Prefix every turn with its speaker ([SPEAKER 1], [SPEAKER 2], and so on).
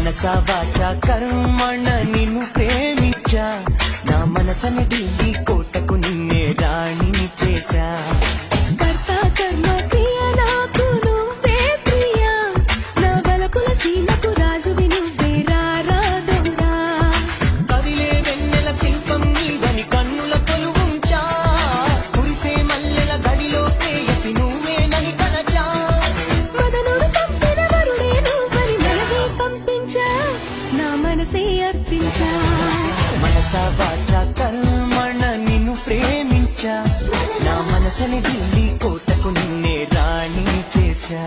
[SPEAKER 1] మనసా వాచా కర్మణ నిన్ను ప్రేమించా నా మనసని ఢిల్లీ కోటకు నిన్నే రాణిని చేశా
[SPEAKER 2] కర్త కర్మ క్రియ నాకు నువ్వే ప్రియా నా బలపుల సీమకు రాజువి నువ్వే రారాదోరా
[SPEAKER 1] కదిలే వెన్నెల శిల్పం నీవని కన్నుల కొలువుంచా కురిసే మల్లెల జడిలో ప్రేయసి నువ్వేనని తలచా
[SPEAKER 2] మదనుడు పంపిన వరుడే నువ్వని మనసే పంపించా నా మనసే అర్పించా
[SPEAKER 1] మనసా వాచా కర్మణ నిన్ను ప్రేమించా నా మనసని ఢిల్లీ కోటకు నిన్నే రాణి చేశా